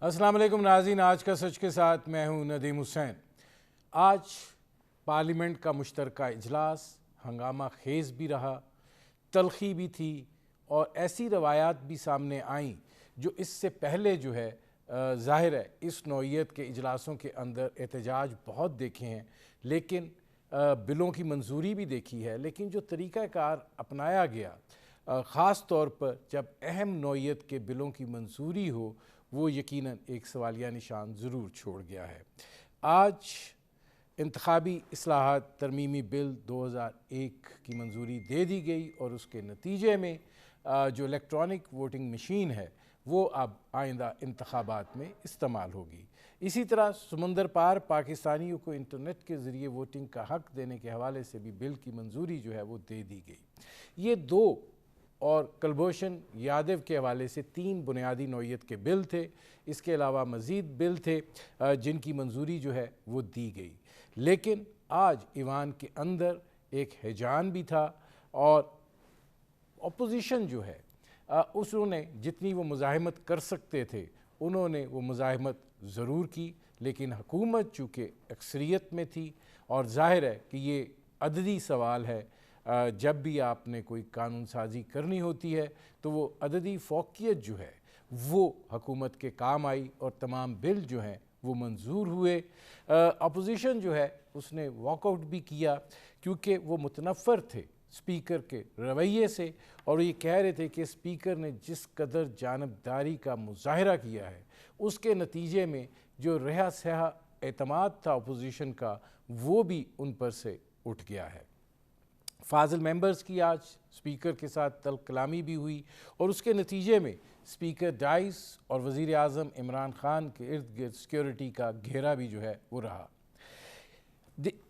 अस्सलाम वालेकुम नाज़रीन, आज का सच के साथ मैं हूं नदीम हुसैन। आज पार्लियामेंट का मुश्तरका इजलास हंगामा खेज़ भी रहा, तलखी भी थी और ऐसी रवायात भी सामने आईं जो इससे पहले जो है ज़ाहिर है इस नौइयत के इजलासों के अंदर एहतजाज बहुत देखे हैं, लेकिन बिलों की मंजूरी भी देखी है, लेकिन जो तरीक़ाकार अपनाया गया ख़ास तौर पर जब अहम नौइयत के बिलों की मंजूरी हो, वो यकीनन एक सवालिया निशान ज़रूर छोड़ गया है। आज इंतखाबी इस्लाहात तरमीमी बिल 2001 की मंजूरी दे दी गई और उसके नतीजे में जो इलेक्ट्रॉनिक वोटिंग मशीन है वो अब आइंदा इंतखाबात में इस्तेमाल होगी। इसी तरह समुंदर पार पाकिस्तानियों को इंटरनेट के ज़रिए वोटिंग का हक़ देने के हवाले से भी बिल की मंजूरी जो है वो दे दी गई। ये दो और कुलभूषण यादव के हवाले से 3 बुनियादी नौइयत के बिल थे। इसके अलावा मज़ीद बिल थे जिनकी मंजूरी जो है वो दी गई, लेकिन आज ईवान के अंदर एक हिजान भी था और अपोजिशन जो है उसने जितनी वो मुज़ाहिमत कर सकते थे उन्होंने वो मुज़ाहिमत ज़रूर की, लेकिन हुकूमत चूँकि अक्सरियत में थी और ज़ाहिर है कि ये अददी सवाल है, जब भी आपने कोई कानून साजी करनी होती है तो वो अददी फ़ौक़ियत जो है वो हुकूमत के काम आई और तमाम बिल जो हैं वो मंजूर हुए। अपोजिशन जो है उसने वॉकआउट भी किया क्योंकि वो मुतनफ़र थे स्पीकर के रवैये से और ये कह रहे थे कि स्पीकर ने जिस कदर जानबदारी का मुज़ाहरा किया है उसके नतीजे में जो रहा सहा एतमाद था अपोजिशन का वो भी उन पर से उठ गया है। फाजिल मेंबर्स की आज स्पीकर के साथ तल कलामी भी हुई और उसके नतीजे में स्पीकर डाइस और वज़ीर आज़म इमरान ख़ान के इर्द गिर्द सिक्योरिटी का घेरा भी जो है वो रहा।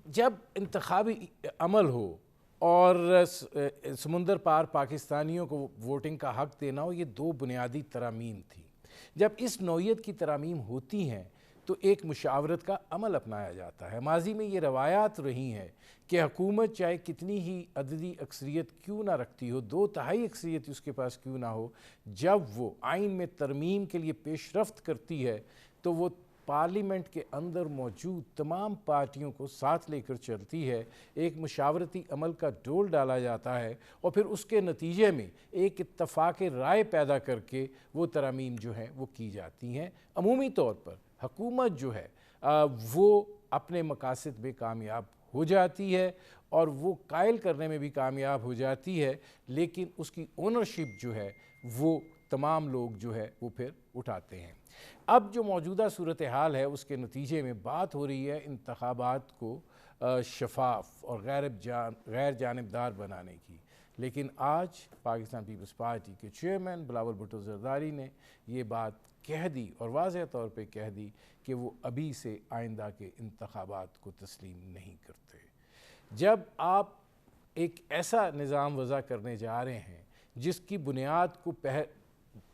जब इंतखाबी अमल हो और समुंदर पार पाकिस्तानियों को वोटिंग का हक़ देना हो, ये 2 बुनियादी तरामीम थी। जब इस नौइयत की तरामीम होती हैं तो एक मुशावरत का अमल अपनाया जाता है। माजी में ये रवायात रही हैं कि हुकूमत चाहे कितनी ही अददी अक्सरियत क्यों ना रखती हो, 2/3 अक्सरियत उसके पास क्यों ना हो, जब वो आइन में तरमीम के लिए पेशरफ्त करती है तो वो पार्लियामेंट के अंदर मौजूद तमाम पार्टियों को साथ लेकर चलती है। एक मुशावरती अमल का डोल डाला जाता है और फिर उसके नतीजे में एक इत्तफ़ाक़ राय पैदा करके वो तरामीम जो हैं वो की जाती हैं। अमूमी तौर पर हुकूमत जो है वो अपने मकासद में कामयाब हो जाती है और वो कायल करने में भी कामयाब हो जाती है, लेकिन उसकी ओनरशिप जो है वो तमाम लोग जो है वो फिर उठाते हैं। अब जो मौजूदा सूरत हाल है उसके नतीजे में बात हो रही है इंतखाबात को शफाफ और गैर जानिबदार बनाने की, लेकिन आज पाकिस्तान पीपल्स पार्टी के चेयरमैन बिलावल भुट्टो ज़रदारी ने ये बात कह दी और वाज़ेह तौर पे कह दी कि वो अभी से आइंदा के इंतखाबात को तस्लीम नहीं करते। जब आप एक ऐसा निज़ाम वज़ा करने जा रहे हैं जिसकी बुनियाद को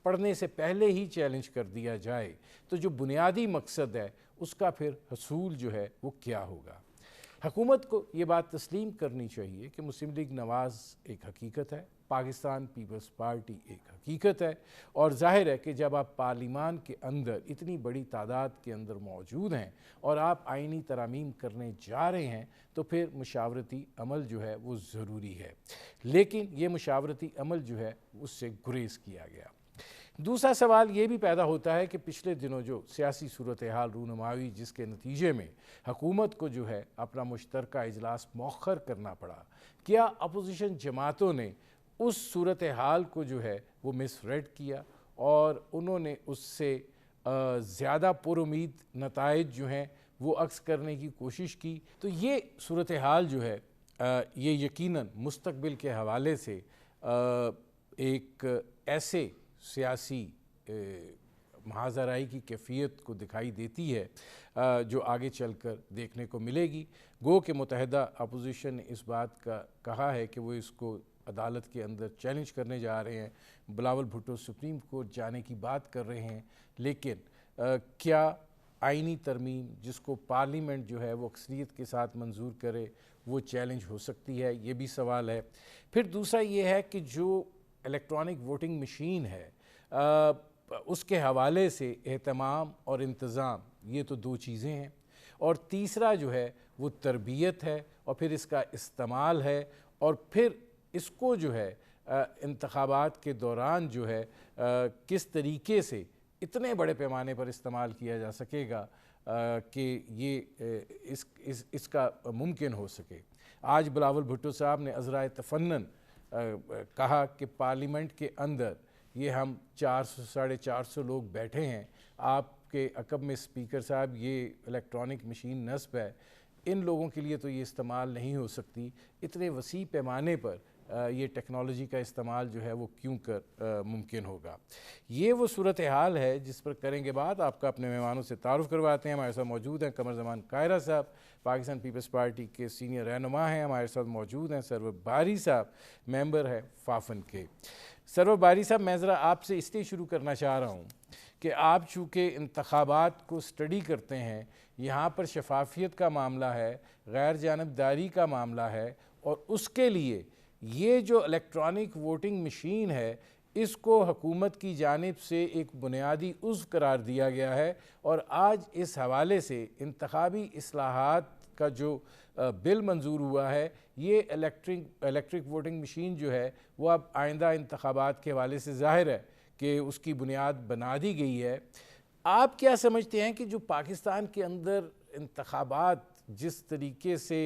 पढ़ने से पहले ही चैलेंज कर दिया जाए तो जो बुनियादी मकसद है उसका फिर हसूल जो है वो क्या होगा। हुकूमत को ये बात तस्लीम करनी चाहिए कि मुस्लिम लीग नवाज़ एक हकीकत है, पाकिस्तान पीपल्स पार्टी एक हकीकत है और ज़ाहिर है कि जब आप पार्लिमान के अंदर इतनी बड़ी तादाद के अंदर मौजूद हैं और आप आइनी तरामीम करने जा रहे हैं तो फिर मुशावरती अमल जो है वो ज़रूरी है, लेकिन ये मुशावरती अमल जो है उससे गुरेज़ किया गया। दूसरा सवाल ये भी पैदा होता है कि पिछले दिनों जो सियासी सूरत हाल रूनुमा हुई जिसके नतीजे में हुकूमत को जो है अपना मुश्तरका इजलास मौखर करना पड़ा, क्या अपोजिशन जमातों ने उस सूरत हाल को जो है वो मिसरेड किया और उन्होंने उससे ज़्यादा पुरुमीद नताइज जो हैं वो अक्स करने की कोशिश की। तो ये सूरत हाल जो है ये यकीनन मुस्तकबिल के हवाले से एक ऐसे सियासी महाज़राई की कैफियत को दिखाई देती है जो आगे चलकर देखने को मिलेगी। गो के मुत्तहिदा अपोजिशन ने इस बात का कहा है कि वो इसको अदालत के अंदर चैलेंज करने जा रहे हैं, बिलावल भुट्टो सुप्रीम कोर्ट जाने की बात कर रहे हैं, लेकिन क्या आइनी तरमीम जिसको पार्लियामेंट जो है वो अक्सरियत के साथ मंजूर करे वो चैलेंज हो सकती है, ये भी सवाल है। फिर दूसरा ये है कि जो इलेक्ट्रॉनिक वोटिंग मशीन है उसके हवाले से एहतमाम और इंतज़ाम, ये तो दो चीज़ें हैं। और तीसरा जो है वो तरबियत है, और फिर इसका इस्तेमाल है, और फिर इसको जो है इंतखाबात के दौरान जो है किस तरीके से इतने बड़े पैमाने पर इस्तेमाल किया जा सकेगा कि ये इसका मुमकिन हो सके। आज बिलावल भुट्टो साहब ने अज़राए तफन्नन कहा कि पार्लियामेंट के अंदर ये हम 400-450 लोग बैठे हैं, आपके अकब में स्पीकर साहब ये इलेक्ट्रॉनिक मशीन नस्ब है, इन लोगों के लिए तो ये इस्तेमाल नहीं हो सकती। इतने वसी पैमाने पर ये टेक्नोलॉजी का इस्तेमाल जो है वो क्यों कर मुमकिन होगा। ये वो सूरत हाल है जिस पर करेंगे बात। आपका अपने मेहमानों से तारुफ़ करवाते हैं। हमारे साथ मौजूद हैं कमर ज़मान कायरा साहब, पाकिस्तान पीपल्स पार्टी के सीनियर रहनुमा हैं। हमारे साथ मौजूद हैं सरवर बारी साहब, मेंबर हैं फाफन के। सरवर बारी साहब, मैं ज़रा आपसे इसलिए शुरू करना चाह रहा हूँ कि आप चूँकि इंतखाबात को स्टडी करते हैं, यहाँ पर शफाफियत का मामला है, गैर जानबदारी का मामला है, और उसके लिए ये जो इलेक्ट्रॉनिक वोटिंग मशीन है इसको हुकूमत की जानिब से एक बुनियादी उज़्व करार दिया गया है। और आज इस हवाले से इंतखाबी इस्लाहात का जो बिल मंजूर हुआ है, ये इलेक्ट्रिक वोटिंग मशीन जो है वो अब आइंदा इंतखाबात के हवाले से ज़ाहिर है कि उसकी बुनियाद बना दी गई है। आप क्या समझते हैं कि जो पाकिस्तान के अंदर इंतखाबात जिस तरीके से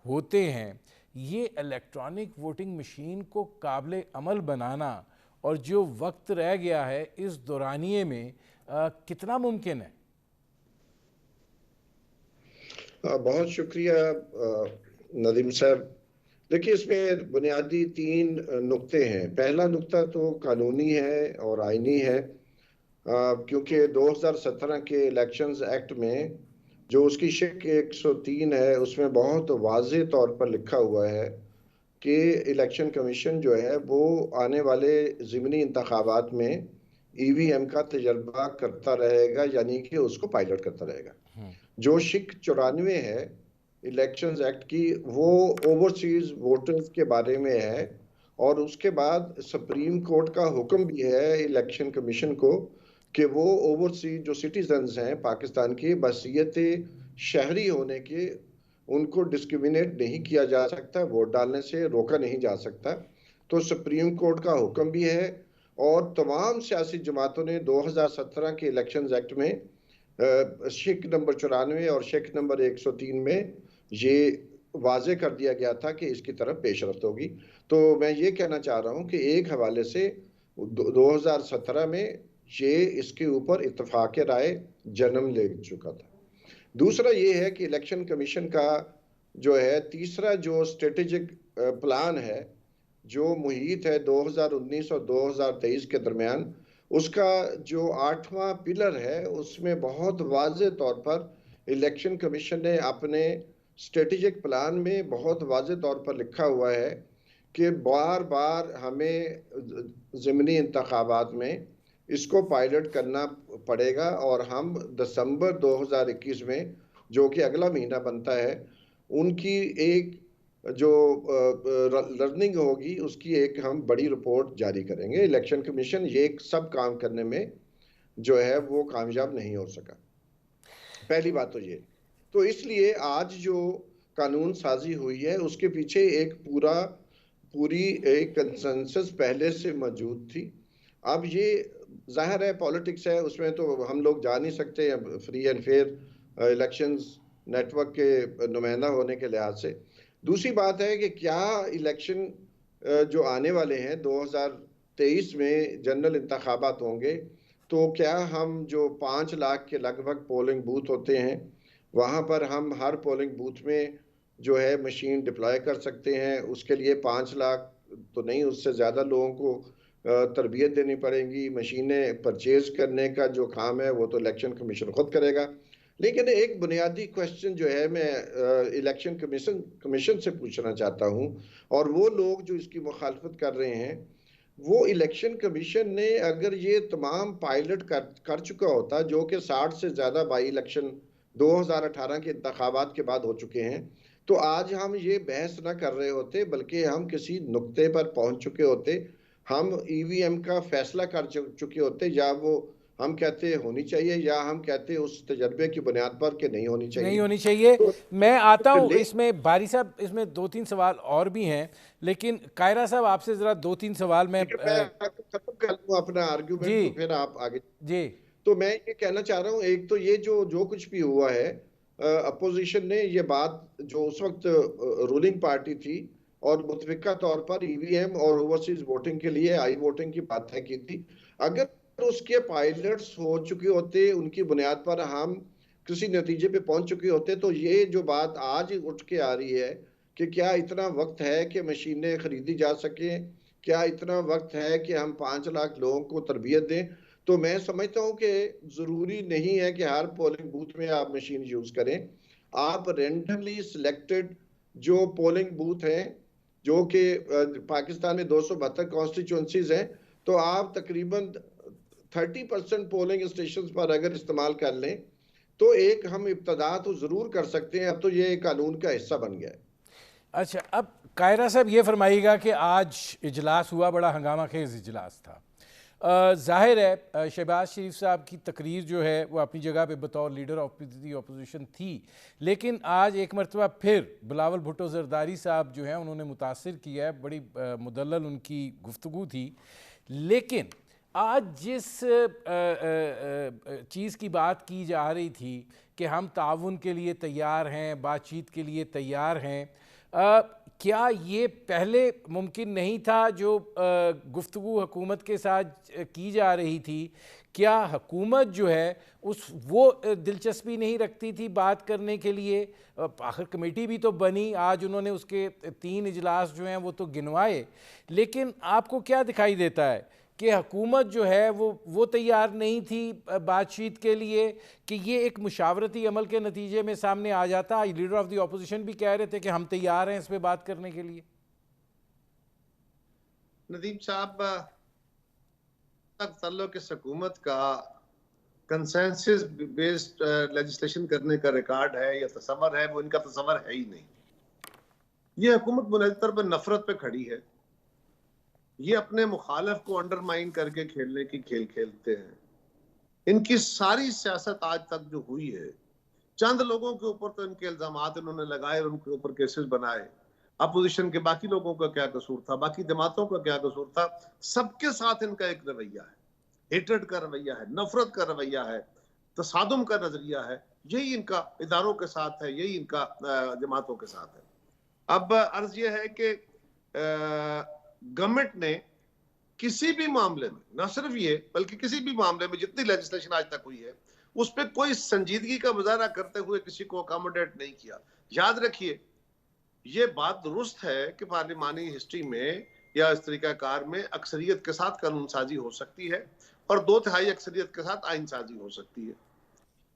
होते हैं, ये इलेक्ट्रॉनिक वोटिंग मशीन को काबिल अमल बनाना और जो वक्त रह गया है इस दौरानिए में कितना मुमकिन है? बहुत शुक्रिया नदीम साहब। देखिए, इसमें बुनियादी 3 नुक्ते हैं। पहला नुक्ता तो कानूनी है और आइनी है, क्योंकि 2017 के इलेक्शंस एक्ट में जो उसकी शिक 103 है उसमें बहुत वाज़ेह तौर पर लिखा हुआ है कि इलेक्शन कमीशन जो है वो आने वाले ज़िमनी इंतखाबात में ईवीएम का तजर्बा करता रहेगा, यानी कि उसको पायलट करता रहेगा। जो शिक 94 है इलेक्शंस एक्ट की, वो ओवरसीज वोटर्स के बारे में है, और उसके बाद सुप्रीम कोर्ट का हुक्म भी है इलेक्शन कमीशन को कि वो ओवरसीज जो सिटीजन्स हैं पाकिस्तान की, बहसियत शहरी होने के उनको डिस्क्रिमिनेट नहीं किया जा सकता, वोट डालने से रोका नहीं जा सकता। तो सुप्रीम कोर्ट का हुक्म भी है, और तमाम सियासी जमातों ने 2017 के इलेक्शंस एक्ट में शिक नंबर 94 और शिक नंबर 103 में ये वाजे कर दिया गया था कि इसकी तरफ पेशरफ्त होगी। तो मैं ये कहना चाह रहा हूँ कि एक हवाले से 2017 में ये इसके ऊपर इत्तफाक राय जन्म ले चुका था। दूसरा ये है कि इलेक्शन कमीशन का जो है तीसरा जो स्ट्रेटेजिक प्लान है, जो मुहित है 2019 और 2023 के दरमियान, उसका जो 8वां पिलर है उसमें बहुत वाज़ेह तौर पर इलेक्शन कमीशन ने अपने स्ट्रेटेजिक प्लान में बहुत वाज़ेह तौर पर लिखा हुआ है कि बार बार हमें ज़िमनी इंतखाबात में इसको पायलट करना पड़ेगा, और हम दिसंबर 2021 में, जो कि अगला महीना बनता है, उनकी एक जो लर्निंग होगी उसकी एक हम बड़ी रिपोर्ट जारी करेंगे। इलेक्शन कमीशन ये सब काम करने में जो है वो कामयाब नहीं हो सका। पहली बात तो ये, तो इसलिए आज जो कानून साजी हुई है उसके पीछे एक पूरी एक कंसेंसस पहले से मौजूद थी। अब ये जाहिर है पॉलिटिक्स है, उसमें तो हम लोग जा नहीं सकते हैं free and fair elections network के नुमाइंदा होने के लिहाज से। दूसरी बात है कि क्या इलेक्शन जो आने वाले हैं 2023 में जनरल इंतखाबात होंगे, तो क्या हम जो 5 लाख के लगभग पोलिंग बूथ होते हैं वहाँ पर हम हर पोलिंग बूथ में जो है मशीन डिप्लॉय कर सकते हैं? उसके लिए 5 लाख तो नहीं, उससे ज़्यादा लोगों को तरबियत देनी पड़ेगी। मशीनें परचेज करने का जो काम है वो तो इलेक्शन कमीशन खुद करेगा। लेकिन एक बुनियादी क्वेश्चन जो है मैं इलेक्शन कमीशन से पूछना चाहता हूँ, और वो लोग जो इसकी मुखालफत कर रहे हैं, वो इलेक्शन कमीशन ने अगर ये तमाम पायलट कर चुका होता, जो कि 60 से ज़्यादा बाई इलेक्शन 2018 के इंतखाबात के बाद हो चुके हैं, तो आज हम ये बहस ना कर रहे होते, बल्कि हम किसी नुक्ते पर पहुंच चुके होते। हम ईवीएम का फैसला कर चुके होते, या वो हम कहते होनी चाहिए, या हम कहते उस तजर्बे की बुनियाद पर कि नहीं होनी चाहिए। नहीं होनी चाहिए। तो मैं आता हूँ ले इसमें, बारी साहब इसमें 2-3 सवाल और भी हैं, लेकिन कायरा साहब आपसे ज़रा 2-3 सवाल मैं ठीक है, मैं आपको खत्म कर लूँ अपना जी आर्ग्यूमेंट, तो फिर आप आगे। जी तो मैं ये कहना चाह रहा हूँ, एक तो ये जो कुछ भी हुआ है, अपोजिशन ने ये बात जो उस वक्त रूलिंग पार्टी थी और मुतफिका तौर पर ईवीएम और ओवरसीज वोटिंग के लिए आई वोटिंग की बात तय की थी। अगर उसके पायलट्स हो चुके होते, उनकी बुनियाद पर हम किसी नतीजे पे पहुंच चुके होते, तो ये जो बात आज उठ के आ रही है कि क्या इतना वक्त है कि मशीनें खरीदी जा सके, क्या इतना वक्त है कि हम 5 लाख लोगों को तरबियत दें, तो मैं समझता हूं कि जरूरी नहीं है कि हर पोलिंग बूथ में आप मशीन यूज करें। आप रेंडमली सिलेक्टेड जो पोलिंग बूथ हैं, जो कि पाकिस्तान में 272 कॉन्स्टिट्यूंसीज हैं, तो आप तकरीबन 30% पोलिंग स्टेशन पर अगर इस्तेमाल कर लें, तो एक हम इब्तदा तो जरूर कर सकते हैं। अब तो ये कानून का हिस्सा बन गया है। अच्छा, अब कायरा साहब ये फरमाइएगा कि आज इजलास हुआ, बड़ा हंगामा खेज इजलास था। जाहिर है शहबाज शरीफ साहब की तकरीर जो है वो अपनी जगह पे बतौर लीडर ऑफ दी अपोजिशन थी, लेकिन आज एक मरतबा फिर बिलावल भुट्टो जरदारी साहब जो हैं उन्होंने मुतासिर किया है, बड़ी मुदल्लल उनकी गुफ्तगू थी। लेकिन आज जिस चीज़ की बात की जा रही थी कि हम ताउन के लिए तैयार हैं, बातचीत के लिए तैयार हैं, क्या ये पहले मुमकिन नहीं था जो गुफ्तगू हुकूमत के साथ की जा रही थी? क्या हुकूमत जो है वो दिलचस्पी नहीं रखती थी बात करने के लिए? आखिर कमेटी भी तो बनी, आज उन्होंने उसके 3 इजलास जो हैं वो तो गिनवाए, लेकिन आपको क्या दिखाई देता है कि हुकूमत जो है वो तैयार नहीं थी बातचीत के लिए, कि ये एक मुशावरती अमल के नतीजे में सामने आ जाता? लीडर ऑफ द अपोजिशन भी कह रहे थे कि हम तैयार हैं इस पे बात करने के लिए। नदीम साहब, तक ताल्लुक इस हुकूमत का कंसेंसस बेस्ड लेजिस्लेशन करने का रिकॉर्ड है या तस्वर है, वो इनका तस्वर है ही नहीं। ये हुकूमत बुनियादी तौर पर नफरत पे खड़ी है। ये अपने मुखालिफ को अंडरमाइन करके खेलने की खेल खेलते हैं। इनकी सारी सियासत आज तक जो हुई है, चंद लोगों के ऊपर तो इनके इल्जामात इन्होंने लगाए और उनके ऊपर केसेस बनाए। अपोजिशन के बाकी लोगों का क्या कसूर था, बाकी जमातों का क्या कसूर था? सबके साथ इनका एक रवैया है, हेट्रेड का रवैया है, नफरत का रवैया है, तसादुम का नजरिया है। यही इनका इदारों के साथ है, यही इनका जमातों के साथ है। अब अर्ज यह है कि गवर्नमेंट ने किसी भी मामले में, न सिर्फ ये बल्कि किसी भी मामले में जितनी लेजिस्लेशन आज तक हुई है, उस पर कोई संजीदगी का मुजाहरा करते हुए किसी को अकोमोडेट नहीं किया। याद रखिए, ये बात दुरुस्त है कि पार्लिमानी हिस्ट्री में या इस तरीकाकार में अक्सरियत के साथ कानून साजी हो सकती है और 2/3 अक्सरियत के साथ आइन साजी हो सकती है,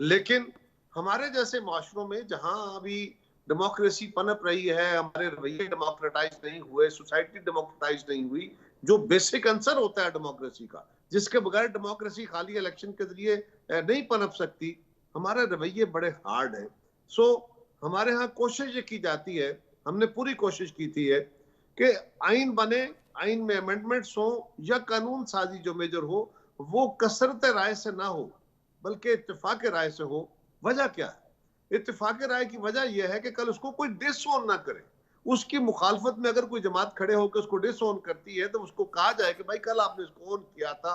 लेकिन हमारे जैसे माशरों में जहां अभी डेमोक्रेसी पनप रही है, हमारे रवैये डेमोक्रेटाइज नहीं हुए, सोसाइटी डेमोक्रेटाइज नहीं हुई, जो बेसिक आंसर होता है डेमोक्रेसी का, जिसके बगैर डेमोक्रेसी खाली इलेक्शन के जरिए नहीं पनप सकती, हमारे रवैये बड़े हार्ड है। सो हमारे यहाँ कोशिश ये की जाती है, हमने पूरी कोशिश की थी है कि आइन बने, आइन में अमेंडमेंट्स हो या कानून साजी जो मेजर हो, वो कसरत राय से ना हो बल्कि इत्तेफाक राय से हो। वजह क्या है? इत्तेफाक राय की वजह यह है कि कल उसको कोई डिसओन ना करे। उसकी मुखालफत में अगर कोई जमात खड़े होकर उसको डिसओन करती है तो उसको कहा जाए कि भाई कल आपने इसको ऑन किया था।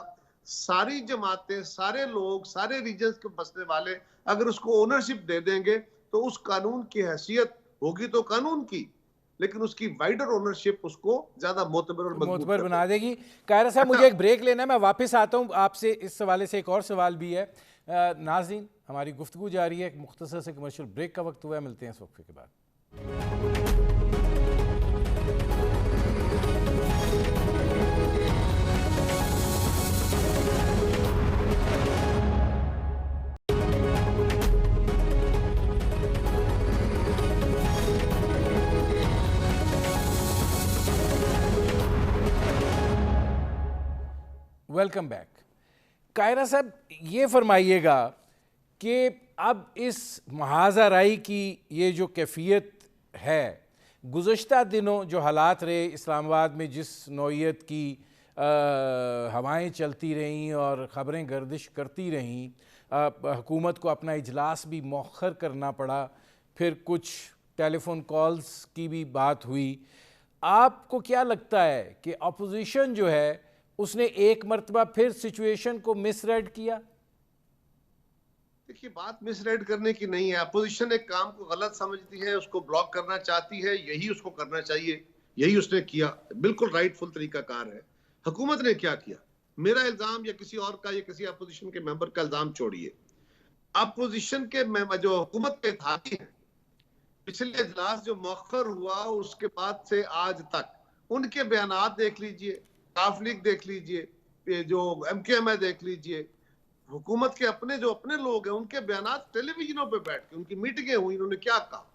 सारी जमातें, सारे लोग, सारे रीजन्स के बसने वाले अगर उसको ओनरशिप दे देंगे तो उस कानून की हैसियत होगी तो कानून की, लेकिन उसकी वाइडर ओनरशिप उसको ज्यादा मोतबर और मोतबर बना देगी। कायरा साहब, मुझे एक ब्रेक लेना है, मैं वापस आता हूँ आपसे। इस हवाले से एक और सवाल भी है। नाज़रीन, हमारी गुफ्तगू जारी है, एक मुख्तसर से कमर्शियल ब्रेक का वक्त हुआ है, मिलते हैं इस वक्फे के बाद। Welcome back. कायरा साहब, ये फरमाइएगा कि अब इस महाज़ाराई की ये जो कैफियत है, गुज़श्ता दिनों जो हालात रहे इस्लामाबाद में, जिस नौइयत की हवाएं चलती रहीं और ख़बरें गर्दिश करती रहीं, हुकूमत को अपना इजलास भी मौखर करना पड़ा, फिर कुछ टेलीफोन कॉल्स की भी बात हुई। आपको क्या लगता है कि अपोजिशन जो है उसने एक मर्तबा फिर सिचुएशन को मिसरेड किया? देखिए, बात मिसराइड करने की नहीं है। अपोजिशन एक काम को गलत समझती है, उसको ब्लॉक करना चाहती है, यही उसको करना चाहिए, यही उसने किया, बिल्कुल राइटफुल तरीकाकार है। हुकूमत ने क्या किया? मेरा इल्जाम या किसी और का या किसी अपोजिशन के मेंबर का इल्जाम छोड़िए, अपोजिशन के जो हुकूमत के इत्तेहादी हैं, पिछले इजलास जो मौखर हुआ उसके बाद से आज तक उनके बयानात देख लीजिए, काफ लीग देख लीजिए, ये जो MKM देख लीजिए, हुकूमत के जो अपने लोग हैं उनके बयानात टेलीविजनों पे बैठ के उनकी मीटिंगें हुई, उन्होंने क्या कहा।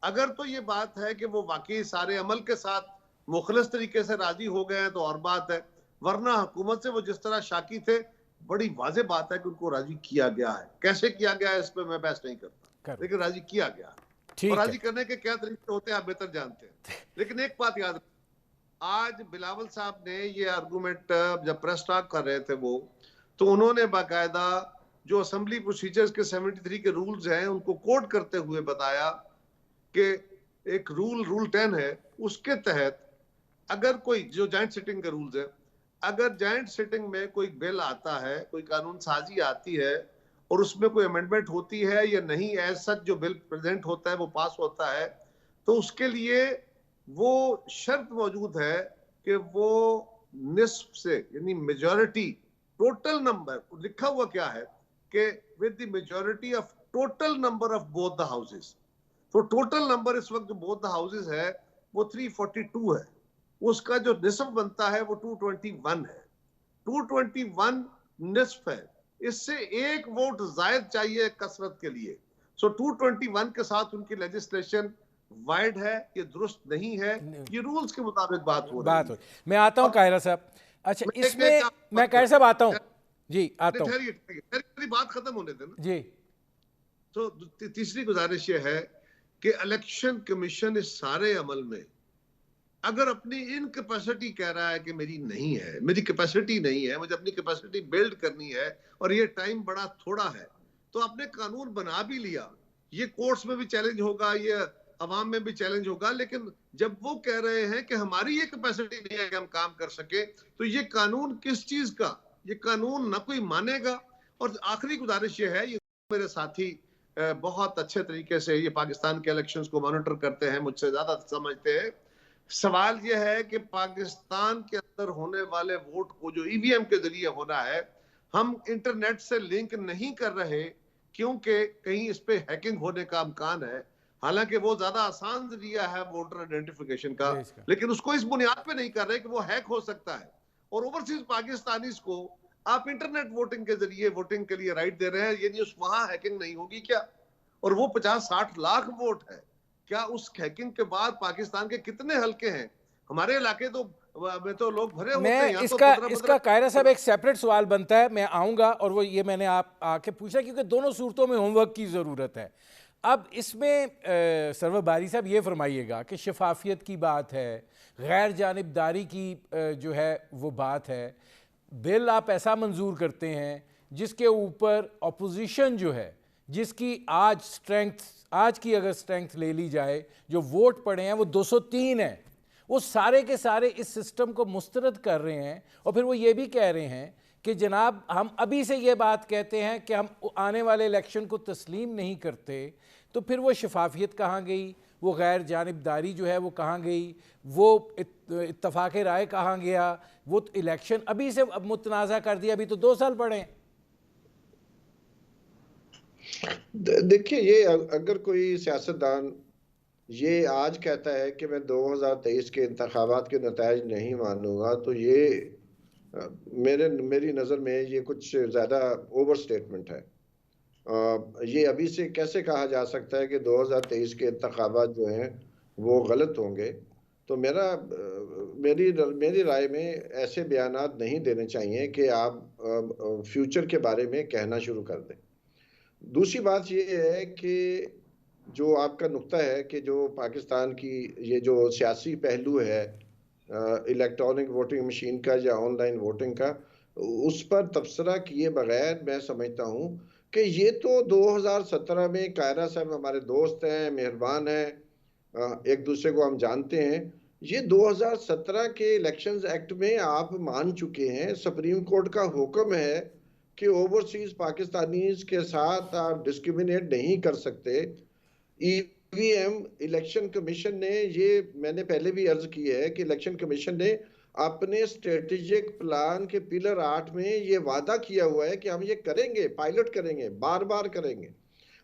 अगर तो ये बात है कि वो वाकई सारे अमल के साथ मुखलिस तरीके से राजी हो गए हैं तो और बात है, वरना हुकूमत से वो जिस तरह शाकी थे, बड़ी वाजे बात है कि उनको राजी किया गया है। कैसे किया गया है इस पर मैं बहस नहीं करता, लेकिन राजी किया गया है। और राजी करने के क्या तरीके होते हैं आप बेहतर जानते हैं। लेकिन एक बात याद, आज बिलावल साहब ने ये आर्गूमेंट जब प्रेस टॉक कर रहे थे वो, तो उन्होंने बाकायदा जो असेंबली प्रोसीजर्स के 73 के रूल्स हैं उनको कोड करते हुए बताया कि एक रूल 10 है, उसके तहत अगर कोई जो जॉइंट सिटिंग के रूल्स है, अगर जॉइंट सिटिंग में कोई बिल आता है, कोई कानून साजी आती है और उसमें कोई अमेंडमेंट होती है या नहीं, एज सच जो बिल प्रेजेंट होता है वो पास होता है, तो उसके लिए वो शर्त मौजूद है कि वो निस्फ से यानी मेजॉरिटी, टोटल नंबर लिखा हुआ क्या है कि with the majority of total number of both the houses. तो टोटल नंबर इस वक्त जो बोथ द हाउसेस है वो 342 है, उसका जो निस्फ बनता है वो 221 है। 221 निस्फ है, इससे एक वोट जायद चाहिए कसरत के लिए। सो 221 के साथ उनकी लेजिस्लेशन वाइड है, ये दुरुस्त नहीं है, ये रूल्स के मुताबिक बात हो रही है। मैं आता हूं कायरा साहब। अच्छा, इसमें मैं कायरा साहब आता हूं जी, आता हूं। मेरी बात खत्म होने देना जी। तो तीसरी गुजारिश ये है कि इलेक्शन कमीशन इस सारे अमल में अगर अपनी इनकैपेसिटी कह रहा है कि मेरी नहीं है, मेरी कैपेसिटी नहीं है, मुझे अपनी कैपेसिटी बिल्ड करनी है और ये टाइम बड़ा थोड़ा है, तो आपने कानून बना भी लिया, ये कोर्ट्स में भी चैलेंज होगा, ये अवाम में भी चैलेंज होगा, लेकिन जब वो कह रहे हैं कि हमारी ये कैपेसिटी नहीं है कि हम काम कर सके, तो ये कानून किस चीज का? ये कानून ना कोई मानेगा। और आखिरी गुजारिश ये है, ये मेरे साथी बहुत अच्छे तरीके से ये पाकिस्तान के इलेक्शंस को मॉनिटर करते हैं, मुझसे ज्यादा समझते हैं। सवाल यह है कि पाकिस्तान के अंदर होने वाले वोट को जो ईवीएम के जरिए होना है, हम इंटरनेट से लिंक नहीं कर रहे क्योंकि कहीं इस पे हैकिंग होने का इम्कान है। हालांकि वो ज्यादा आसान जरिया है वोटर आइडेंटिफिकेशन का, लेकिन उसको इस बुनियाद पे नहीं कर रहे कि वो हैक हो सकता है। और ओवरसीज पाकिस्तानीज को आप इंटरनेट वोटिंग के जरिए वोटिंग के लिए राइट दे रहे हैं, यानी उस वहां हैकिंग नहीं होगी क्या? और वो 50-60 लाख वोट है, क्या उस हैकिंग के बाद पाकिस्तान के कितने हल्के हैं? हमारे इलाके तो लोग भरे होते हैं। इसका कायरा साहब एक सेपरेट सवाल बनता है, मैं आऊंगा, और वो ये मैंने आप आके पूछा क्योंकि दोनों सूरतों में होमवर्क की ज़रूरत है। अब इसमें सरवर बारी साहब ये फरमाइएगा कि शफाफियत की बात है, गैर जानिबदारी की जो है वो बात है, बिल आप ऐसा मंजूर करते हैं जिसके ऊपर अपोजिशन जो है, जिसकी आज स्ट्रेंथ, आज की अगर स्ट्रेंथ ले ली जाए, जो वोट पड़े हैं वो 203 हैं, वो सारे के सारे इस सिस्टम को मुस्तरद कर रहे हैं। और फिर वो ये भी कह रहे हैं कि जनाब हम अभी से ये बात कहते हैं कि हम आने वाले इलेक्शन को तस्लीम नहीं करते, तो फिर वो शफाफियत कहाँ गई, वो गैर जानिबदारी जो है वो कहाँ गई, वो इत्तफाक राय कहाँ गया, वो इलेक्शन अभी से अब मुतनाज़ा कर दिया, अभी तो 2 साल पड़े हैं। देखिए, ये अगर कोई सियासतदान ये आज कहता है कि मैं 2023 के इंतखाबात के नताइज नहीं मानूंगा, तो ये मेरी नज़र में ये कुछ ज़्यादा ओवर स्टेटमेंट है। ये अभी से कैसे कहा जा सकता है कि 2023 के इंतखाबात जो हैं वो गलत होंगे? तो मेरी राय में ऐसे बयानात नहीं देने चाहिए कि आप फ्यूचर के बारे में कहना शुरू कर दें। दूसरी बात ये है कि जो आपका नुक्ता है कि जो पाकिस्तान की ये जो सियासी पहलू है इलेक्ट्रॉनिक वोटिंग मशीन का या ऑनलाइन वोटिंग का, उस पर तबसरा किए बगैर मैं समझता हूं कि ये तो 2017 में कायरा साहब हमारे दोस्त हैं, मेहरबान हैं, एक दूसरे को हम जानते हैं। ये 2017 के इलेक्शंस एक्ट में आप मान चुके हैं, सुप्रीम कोर्ट का हुक्म है कि ओवरसीज पाकिस्तानीज के साथ आप डिस्क्रिमिनेट नहीं कर सकते। ईवीएम इलेक्शन कमीशन ने, ये मैंने पहले भी अर्ज की है कि इलेक्शन कमीशन ने अपने स्ट्रेटेजिक प्लान के पिलर 8 में ये वादा किया हुआ है कि हम ये करेंगे, पायलट करेंगे, बार बार करेंगे।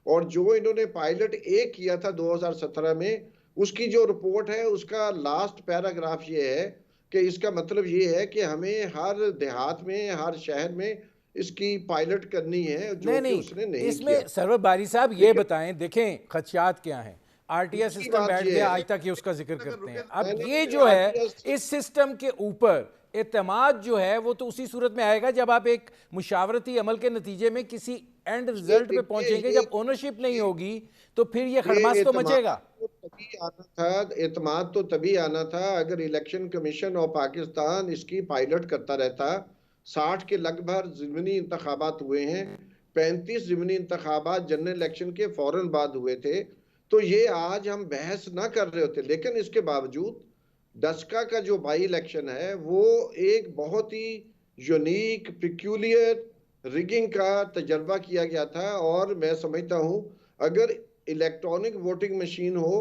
और जो इन्होंने पायलट एक किया था 2017 में, उसकी जो रिपोर्ट है उसका लास्ट पैराग्राफ ये है कि इसका मतलब ये है कि हमें हर देहात में, हर शहर में इसकी पायलट करनी है, जो कि उसने नहीं इसमें किया। सरवर बारी साहब ये बताएं, देखें खदशात क्या हैं। आरटीआई सिस्टम बैठ गया, आज तक ये उसका जिक्र करते हैं। अब ये जो है इस सिस्टम के ऊपर एतमाद जो है वो तो उसी सूरत में आएगा जब आप एक मुशावरती अमल के नतीजे में किसी एंड रिजल्ट पे पहुंचेंगे। जब ओनरशिप नहीं होगी तो फिर ये खड़मास तो मचेगा। एतमाद तो तभी आना था अगर इलेक्शन कमीशन और पाकिस्तान इसकी पायलट करता रहता। 60 के लगभग ज़िमनी इंतखाबात हुए हैं, 35 ज़िमनी इंतखाबात जनरल इलेक्शन के फौरन बाद हुए थे, तो ये आज हम बहस ना कर रहे होते। लेकिन इसके बावजूद डस्का का जो बाई इलेक्शन है वो एक बहुत ही यूनिक पिक्यूलियर रिगिंग का तजर्बा किया गया था। और मैं समझता हूं अगर इलेक्ट्रॉनिक वोटिंग मशीन हो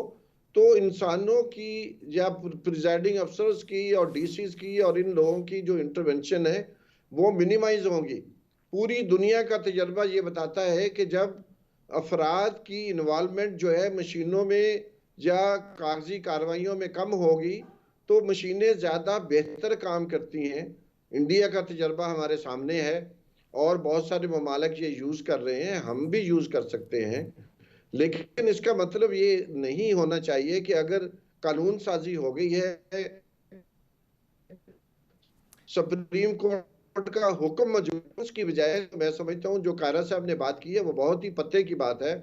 तो इंसानों की या प्रिजाइडिंग अफसर्स की और डीसीज की और इन लोगों की जो इंटरवेंशन है वो मिनिमाइज होंगी। पूरी दुनिया का तजर्बा ये बताता है कि जब अफराद की इन्वॉल्वमेंट जो है मशीनों में या कागजी कार्रवाइयों में कम होगी तो मशीनें ज़्यादा बेहतर काम करती हैं। इंडिया का तजर्बा हमारे सामने है और बहुत सारे ममालिक ये यूज़ कर रहे हैं, हम भी यूज़ कर सकते हैं। लेकिन इसका मतलब ये नहीं होना चाहिए कि अगर कानून साजी हो गई है, सुप्रीम कोर्ट का हुक्म मौजूद, उसकी बजाय मैं समझता हूं जो कायरा साहब ने बात की है वो बहुत ही पते की बात है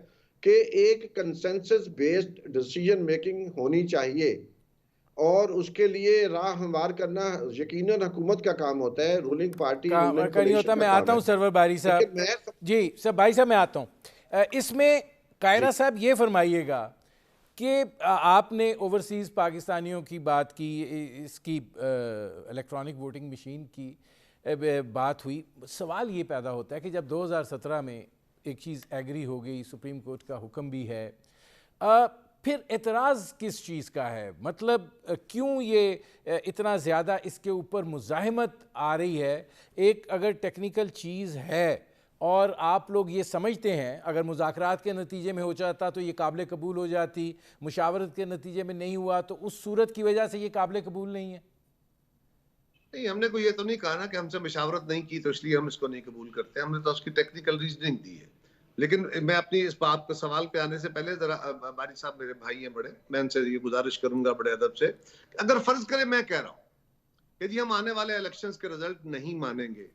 कि एक कंसेंसस बेस्ड डिसीजन मेकिंग होनी चाहिए और उसके लिए राह हमवार करना यकीनन हुकूमत का काम होता है, रूलिंग पार्टी नहीं होता। मैं आता हूं सरवर बारी साहब जी, सब भाई साहब मैं आता हूं इसमें। कायरा साहब ये फरमाइएगा कि आपने ओवरसीज़ पाकिस्तानियों की बात की, इसकी इलेक्ट्रॉनिक वोटिंग मशीन की बात हुई। सवाल ये पैदा होता है कि जब 2017 में एक चीज़ एग्री हो गई, सुप्रीम कोर्ट का हुक्म भी है, फिर एतराज़ किस चीज़ का है? मतलब क्यों ये इतना ज़्यादा इसके ऊपर मुज़ाहिमत आ रही है? एक अगर टेक्निकल चीज़ है और आप लोग ये समझते हैं अगर मुज़ाकरात के नतीजे में हो जाता तो ये काबिल कबूल हो जाती, मुशावरत के नतीजे में नहीं हुआ तो उस सूरत की वजह से ये काबिल कबूल नहीं है। नहीं, हमने कोई ये तो नहीं कहा ना कि हमसे मुशावरत नहीं की तो इसलिए हम इसको नहीं कबूल करते। हमने तो उसकी टेक्निकल रीजनिंग दी है। लेकिन मैं अपनी इस बात पर सवाल पे आने से पहले जरा बारी साहब मेरे भाई हैं बड़े, मैं उनसे ये गुजारिश करूंगा बड़े अदब से, अगर फर्ज करें मैं कह रहा हूँ कि जी हम आने वाले इलेक्शंस के रिजल्ट नहीं मानेंगे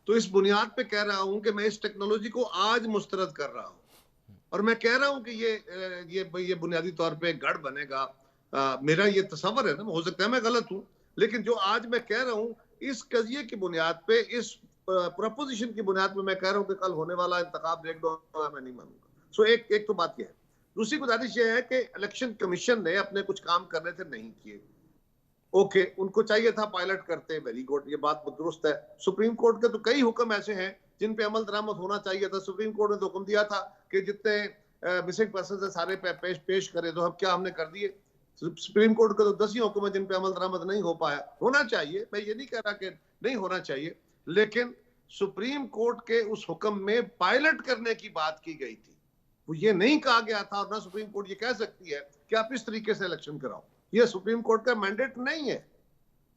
तो इस बुनियाद पे कह रहा हूं कि मैं इस टेक्नोलॉजी को आज मुस्तरद कर रहा हूं और मैं कह रहा हूं कि ये बुनियादी तौर पे गढ़ बनेगा। मेरा ये तस्वर है ना, हो सकता है मैं गलत हूं, लेकिन जो आज मैं कह रहा हूं इस कजिए की बुनियाद पे, इस प्रपोजिशन की बुनियाद पे मैं कह रहा हूं कि कल होने वाला इंतखाब ब्रेकडाउन होगा, मैं नहीं मानूंगा। सो एक तो बात यह है। दूसरी गुजारिश ये है कि इलेक्शन कमीशन ने अपने कुछ काम करने थे, नहीं किए। ओके, उनको चाहिए था पायलट करते, वेरी गुड, ये बात दुरुस्त है। सुप्रीम कोर्ट के तो कई हुक्म ऐसे हैं जिन पे अमल दरामद होना चाहिए था। सुप्रीम कोर्ट ने तो हुक्म दिया था कि जितने मिसिंग पर्सन है सारे पेश करे, तो अब क्या हमने कर दिए? सुप्रीम कोर्ट के तो 10 ही हुक्म है जिन पे अमल दरामद नहीं हो पाया। होना चाहिए, मैं ये नहीं कह रहा कि नहीं होना चाहिए, लेकिन सुप्रीम कोर्ट के उस हुक्म में पायलट करने की बात की गई थी, वो ये नहीं कहा गया था। और ना सुप्रीम कोर्ट ये कह सकती है कि आप इस तरीके से इलेक्शन कराओ, ये सुप्रीम कोर्ट का मैंडेट नहीं है।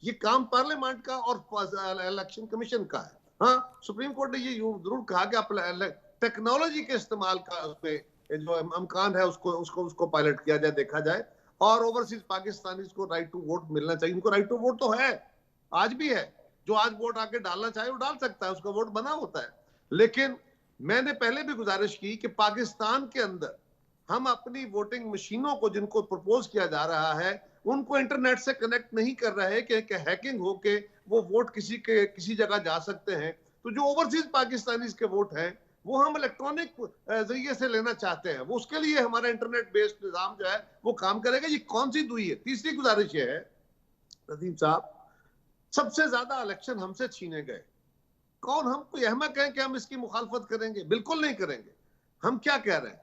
ये काम पार्लियामेंट का और इलेक्शन कमीशन का है। हाँ, सुप्रीम कोर्ट ने ये जरूर कहा कि आप टेक्नोलॉजी के इस्तेमाल का उसपे जो अमकान है उसको पायलट किया जाए, देखा जाए। और ओवरसीज पाकिस्तानी को राइट टू वोट मिलना चाहिए। उनको राइट टू वोट तो है, आज भी है। जो आज वोट आके डालना चाहे वो डाल सकता है, उसका वोट बना होता है। लेकिन मैंने पहले भी गुजारिश की कि पाकिस्तान के अंदर हम अपनी वोटिंग मशीनों को जिनको प्रपोज किया जा रहा है उनको इंटरनेट से कनेक्ट नहीं कर रहे हैं कि हैकिंग होके वो वोट किसी जगह जा सकते हैं। तो जो ओवरसीज पाकिस्तानीज के वोट हैं वो हम इलेक्ट्रॉनिक जरिए से लेना चाहते हैं, वो उसके लिए हमारा इंटरनेट बेस्ड निजाम जो है वो काम करेगा। ये कौन सी दुई है? तीसरी गुजारिश ये है नदीम साहब, सबसे ज्यादा इलेक्शन हमसे छीने गए। कौन हम कोई अहमक है कि हम इसकी मुखालफत करेंगे? बिल्कुल नहीं करेंगे। हम क्या कह रहे हैं?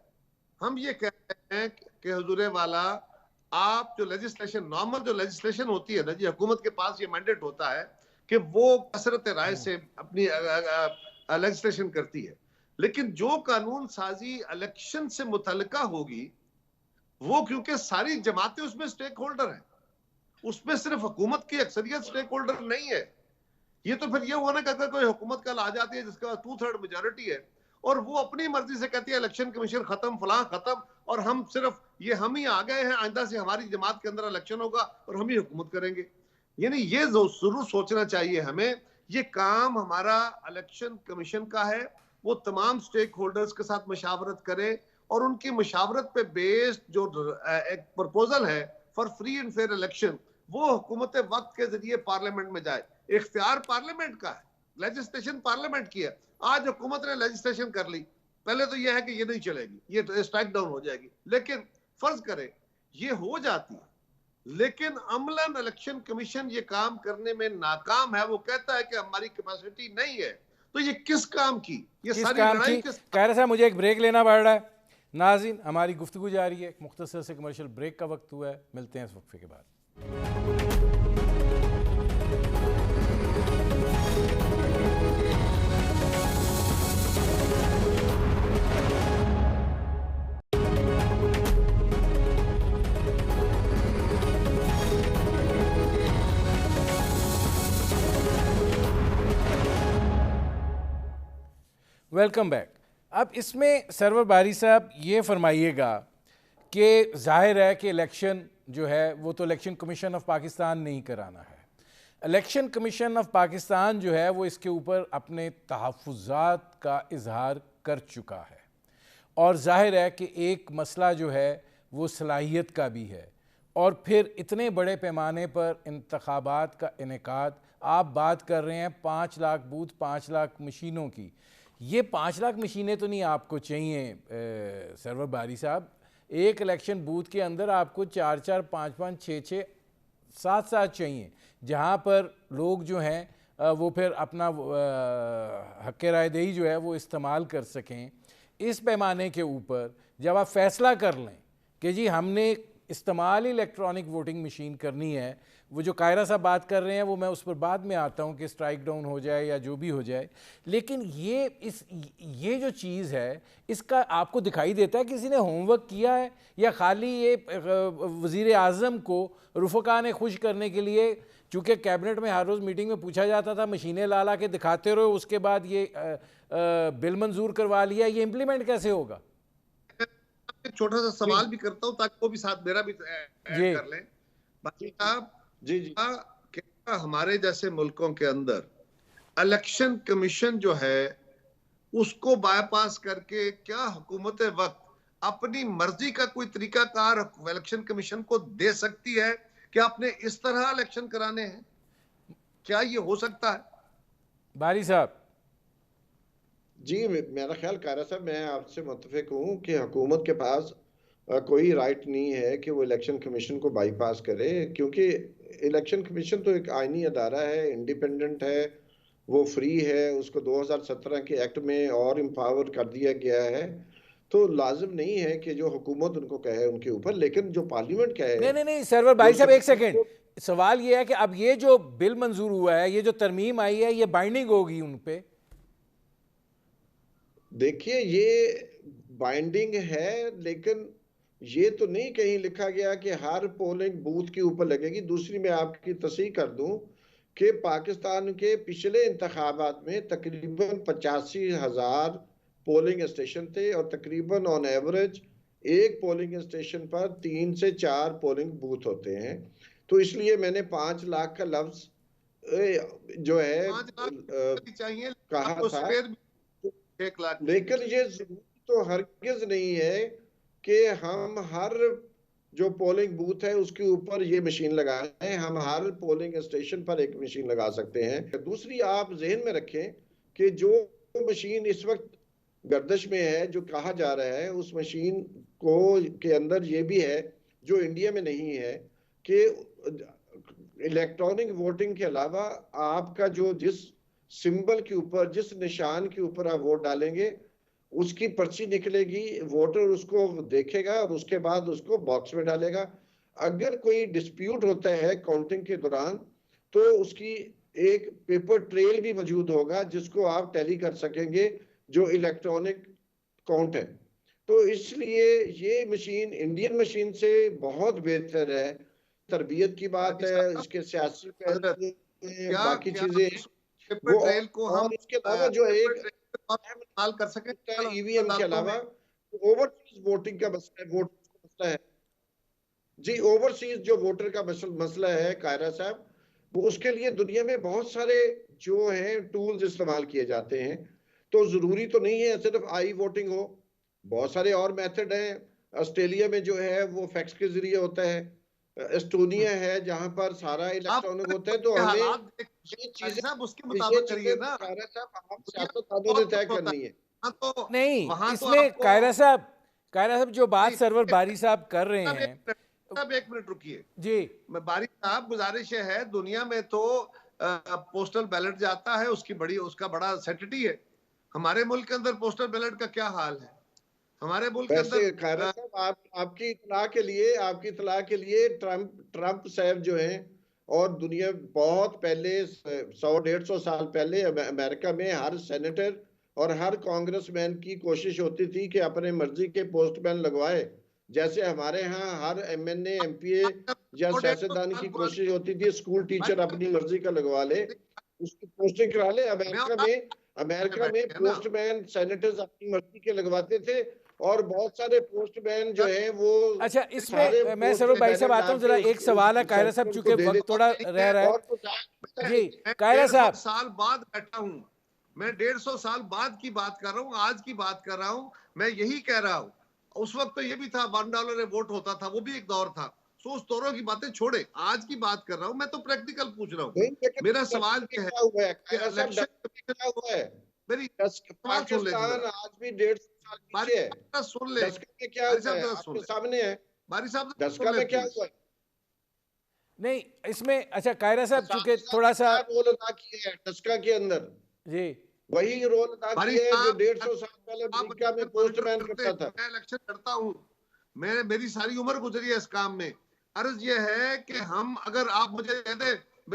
हम ये कह रहे हैं कि हुजूरे वाला, आप जो लेजिस्लेशन, नॉर्मल जो लेजिस्लेशन होती है ना जी, हुकूमत के पास ये मैंडेट होता है कि वो कसरत राय से अपनी लेजिस्लेशन करती है, लेकिन जो कानून साजी इलेक्शन से मुतल्लिका होगी वो, क्योंकि सारी जमातें उसमें स्टेक होल्डर हैं, उसमें सिर्फ हुकूमत की अक्सरियत स्टेक होल्डर नहीं है। ये तो फिर ये हुआ ना कि अगर कोई हुकूमत कल आ जाती है जिसके पास 2/3 मेजोरिटी है और वो अपनी मर्जी से कहती है इलेक्शन कमीशन खत्म, फलां खत्म, और हम सिर्फ ये हम ही आ गए हैं, आइंदा से हमारी जमात के अंदर इलेक्शन होगा और हम ही हुकूमत करेंगे। यानी ये जरूर सोचना चाहिए हमें, ये काम हमारा इलेक्शन कमीशन का है, वो तमाम स्टेक होल्डर्स के साथ मशावरत करे और उनकी मशावरत पे बेस्ड जो एक प्रपोजल है for free and fair election, वो हुकूमत वक्त के जरिए पार्लियामेंट में जाए। इख्तियार पार्लियामेंट का है, लेजिस्लेशन पार्लियामेंट की है। आज हुकूमत ने लेजिस्लेशन कर ली, पहले तो यह है कि ये नहीं चलेगी, ये तो स्ट्राइक डाउन हो जाएगी, लेकिन फर्ज करें ये हो जाती है, लेकिन अमलन इलेक्शन कमीशन ये काम करने में नाकाम है, वो कहता है कि हमारी कैपेसिटी नहीं है, तो ये किस काम की, ये सारी लड़ाई किस? कह रहा था मुझे एक ब्रेक लेना पड़ रहा है। नाज़रीन, हमारी गुफ्तगू जारी है, मुख्तसर से कमर्शियल ब्रेक का वक्त हुआ है, मिलते हैं इस वक्फे के बाद। Welcome back. अब इसमें सरवर बारी साहब ये फरमाइएगा कि जाहिर है कि इलेक्शन जो है वो तो इलेक्शन कमीशन ऑफ पाकिस्तान नहीं कराना है। इलेक्शन कमीशन ऑफ पाकिस्तान जो है वो इसके ऊपर अपने तहफ़्फ़ुज़ात का इजहार कर चुका है और जाहिर है कि एक मसला जो है वो सलाहियत का भी है, और फिर इतने बड़े पैमाने पर इंतखाबात का इनेकाद, आप बात कर रहे हैं 5 लाख बूथ, 5 लाख मशीनों की। ये 5 लाख मशीनें तो नहीं आपको चाहिए सरवर बारी साहब। एक इलेक्शन बूथ के अंदर आपको 4-4, 5-5, 6-6, 7-7 चाहिए, जहाँ पर लोग जो हैं वो फिर अपना हक़ राय दही जो है वो इस्तेमाल कर सकें। इस पैमाने के ऊपर जब आप फैसला कर लें कि जी हमने इस्तेमाल इलेक्ट्रॉनिक वोटिंग मशीन करनी है, वो जो कायरा साहब बात कर रहे हैं वो मैं उस पर बाद में आता हूँ कि स्ट्राइक डाउन हो जाए या जो भी हो जाए, लेकिन ये जो चीज़ है इसका आपको दिखाई देता है किसी ने होमवर्क किया है या खाली ये वज़ीर आज़म को रुफ़का ने खुश करने के लिए, चूँकि कैबिनेट में हर रोज़ मीटिंग में पूछा जाता था मशीनें ला ला के दिखाते रहो, उसके बाद ये बिल मंजूर करवा लिया, ये इम्प्लीमेंट कैसे होगा? छोटा सा सवाल भी करता हूं ताकि वो भी साथ मेरा भी ऐड कर लें। बाकी आप क्या हमारे जैसे मुल्कों के अंदर इलेक्शन कमीशन जो है उसको बाईपास करके क्या हुकूमत वक्त अपनी मर्जी का कोई तरीकाकार इलेक्शन कमीशन को दे सकती है कि आपने इस तरह इलेक्शन कराने हैं? क्या ये हो सकता है? बारी साहब जी, मेरा ख्याल कायरा साहब, मैं आपसे मुत्तफिक हूँ कि हुकूमत के पास कोई राइट नहीं है कि वो इलेक्शन कमीशन को बाईपास करे, क्योंकि इलेक्शन कमीशन तो एक आईनी अदारा है, इंडिपेंडेंट है, वो फ्री है, उसको 2017 के एक्ट में और एम्पावर कर दिया गया है, तो लाजिम नहीं है कि जो हुकूमत उनको कहे उनके ऊपर, लेकिन जो पार्लियामेंट कहे। नहीं सरवर भाई साहब एक सेकेंड, सवाल ये है कि अब ये जो बिल मंजूर हुआ है, ये जो तरमीम आई है, ये बाइंडिंग होगी उन पे? देखिए, ये बाइंडिंग है, लेकिन ये तो नहीं कहीं लिखा गया कि हर पोलिंग बूथ के ऊपर लगेगी। दूसरी मैं आपकी तस्दीक कर दूं कि पाकिस्तान के पिछले इंतखाबात में तकरीबन 85,000 पोलिंग स्टेशन थे और तकरीबन ऑन एवरेज एक पोलिंग स्टेशन पर 3 से 4 पोलिंग बूथ होते हैं। तो इसलिए मैंने 5 लाख का लफ्ज जो है कहा था, 1 लाख। लेकिन ये तो हरगिज नहीं है कि हम हर जो पोलिंग बूथ है उसके ऊपर ये मशीन लगाएं, हम हर पोलिंग स्टेशन पर एक मशीन लगा सकते हैं। दूसरी, आप जहन में रखें कि जो मशीन इस वक्त गर्दिश में है, जो कहा जा रहा है, उस मशीन को के अंदर ये भी है जो इंडिया में नहीं है कि इलेक्ट्रॉनिक वोटिंग के अलावा आपका जो जिस सिंबल के ऊपर, जिस निशान के ऊपर आप वोट डालेंगे, उसकी पर्ची निकलेगी, वोटर उसको देखेगा और उसके बाद उसको बॉक्स में डालेगा। अगर कोई डिस्प्यूट होता है काउंटिंग के दौरान तो उसकी एक पेपर ट्रेल भी मौजूद होगा जिसको आप टैली कर सकेंगे, जो इलेक्ट्रॉनिक काउंट है। तो इसलिए ये मशीन इंडियन मशीन से बहुत बेहतर है। तरबियत की बात हाजी है, साहब, इसके सियासी हजरत, पहलू हैं, क्या बाकी क्या चीजें हैं। उस पेपर वो ट्रेल को हम और इसके अलावा जो पेपर एक ट्रेल को हम इस्तेमाल कर सकें ईवीएम के अदालतों में? अलावा ओवरसीज वोटिंग का मसला है, वोट का मसला है जी। ओवरसीज जो वोटर का मसला है कायरा साहब, वो उसके लिए दुनिया में बहुत सारे जो हैं टूल्स इस्तेमाल किए जाते हैं। तो जरूरी तो नहीं है सिर्फ आई वोटिंग हो, बहुत सारे और मेथड हैं। ऑस्ट्रेलिया में जो है वो फैक्स के जरिए होता है, एस्टोनिया है जहां पर सारा आप इलेक्ट्रॉनिक होता है। तो हमें हालात देख ये हाजी चीजें साहब उसके ये मुताबिक करिए चीजें ना। कायरा साहब हम दुनिया में सियासतदानों ने बहुत तय कुछ होता करनी है। है। नहीं, वहां तो इसमें आपको कायरा साहब जो बात नहीं, सरवर बारी साहब कर रहे साहब हैं। एक मिनट रुकिए। जी मैं बारी साहब, गुजारिश ये है, दुनिया में तो पोस्टल बैलेट जाता है, उसका बड़ा सेंसिटी है। हमारे मुल्क के अंदर पोस्टल बैलेट का क्या हाल है? हमारे मुल्क के वैसे खैरा अंदर साहब, आपकी इत्तला के लिए ट्रम्प ट्रम्प साहब जो हैं, और दुनिया बहुत पहले 100-150 साल पहले अमेरिका में हर सेनेटर और हर कांग्रेसमैन की कोशिश होती थी कि अपने मर्जी के पोस्टमैन लगवाए। जैसे हमारे यहाँ हर एमएनए एमपीए या 100-150 सियासतदान साल की पुरानी कोशिश होती थी स्कूल टीचर अपनी मर्जी का लगवा ले, उसकी पोस्टिंग करा ले। मैं और आप अमेरिका में बैठे हैं ना। पोस्टमैन सेनेटर्स अपनी मर्जी के लगवाते थे, और बहुत सारे पोस्टमैन जो हैं वो अच्छा, सारे इसमें मैं पोस्ट सरोज भाई साहब बैलेट आता हूँ, लाके जरा एक उस सवाल है कायरा साहब, सेनेटर को चूंकि दे वक्त देते थोड़ा रह रहा है। और तो जी मैं कायरा 150 साहब, साल बाद बैठा हूं। मैं 150 साल बाद की बात कर रहा हूं, आज की बात कर रहा हूं। मैं यही कह रहा हूं, उस वक्त तो ये भी था, $1 वोट होता था, वो भी एक दौर था। सो उस दौरों की बातें छोड़े, आज की बात कर रहा हूं। मैं तो प्रैक्टिकल पूछ रहा हूं। नहीं, लेकिन मेरा दशक सवाल में ये है क्या हुआ है कि कायरा साहब, इलेक्शन दशक में क्या हुआ है? मेरी सवाल सुन ले जी पाकिस्तान जरा। आज भी 150 साल बारी पीछे है। साहब सुन ले, दशक में क्या बारी हुआ साहब है जरा सुन आपके ले, सामने है। बारी साहब सुन दशका ले में क्या प्लीज। हुआ है? नहीं इसमें अच्छा कायरा साहब चूंकि आसाद साहब थोड़ा ने सा क्या रोल अदा किया है दशका के अंदर? जी वही रोल अदा बारी किया है जो साहब 150 साल पहले आप अमेरिका में मॉनिटर पोस्टमैन करते करता हैं, था। मैं इलेक्शन करता हूं। मेरी सारी उम्र गुजरी है इस काम में। अर्ज ये है कि हम, अगर आप मुझे कह दे,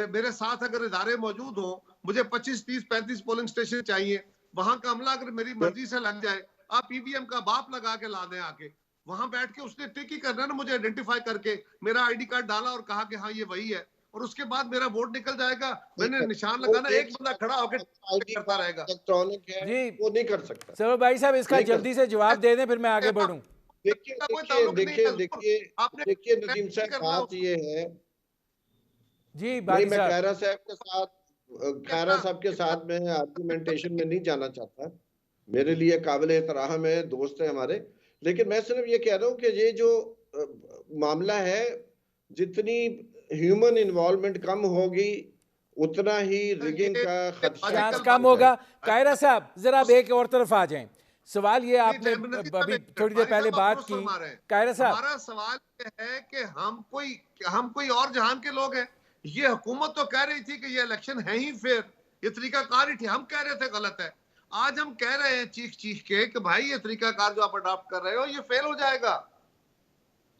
मेरे साथ अगर इदारे मौजूद हो, मुझे 25, 30, 35 पोलिंग स्टेशन चाहिए, वहां का अमला अगर मेरी मर्जी से लग जाए, आप ईवीएम का बाप लगा के ला दें आके, वहां बैठ के उसने टिक ही करना है ना, मुझे आइडेंटिफाई करके मेरा आईडी कार्ड डाला और कहा कि हाँ ये वही है, और उसके बाद मेरा वोट निकल जाएगा। मैंने निशान वो लगाना, एक एक बंदा खड़ा होकर आईडी करता कार्ड रहेगा। इलेक्ट्रॉनिक है, जी वो नहीं कर सकता, सरोज भाई साहब, इसका नहीं कर जल्दी से जवाब दे दें, फिर मैं आगे सकता। बढ़ूं। देखिए का कोई देखिए ताल्लुक नहीं देखिए है, देखिए आपने देखिए नदीम नहीं साहब, करना बात उसको। ये है। जी नहीं, बारी मैं साहब। खैरा साहब के साथ खैरा साहब के साथ मैं आर्गुमेंटेशन में नहीं जाना चाहता। मेरे लिए काबिल एहतराम है, दोस्त है हमारे। लेकिन मैं सिर्फ ये कह रहा हूँ कि ये जो मामला है, जितनी ह्यूमन इन्वॉल्वमेंट कम होगी उतना ही रिगिंग ये का खदशा चांस लॉजिकल कम बात हो है। होगा। जाएगा। कायरा साहब जरा आप उस- एक और तरफ आ जाएं। सवाल ये नहीं, आपने नदीम साहब अभी एक मिनट, थोड़ी देर बारी पहले साहब आप बात दुरुस्त की। फरमा रहे हैं। कायरा साहब हमारा सवाल ये है कि हम कोई और जहान के लोग हैं। ये हुकूमत तो कह रही थी कि ये इलेक्शन है ही फेयर, ये तरीकाकार ही थी, हम कह रहे थे गलत है। आज हम कह रहे हैं चीख चीख के कि भाई ये तरीकाकार जो आप अडॉप्ट कर रहे हो ये फेल हो जाएगा,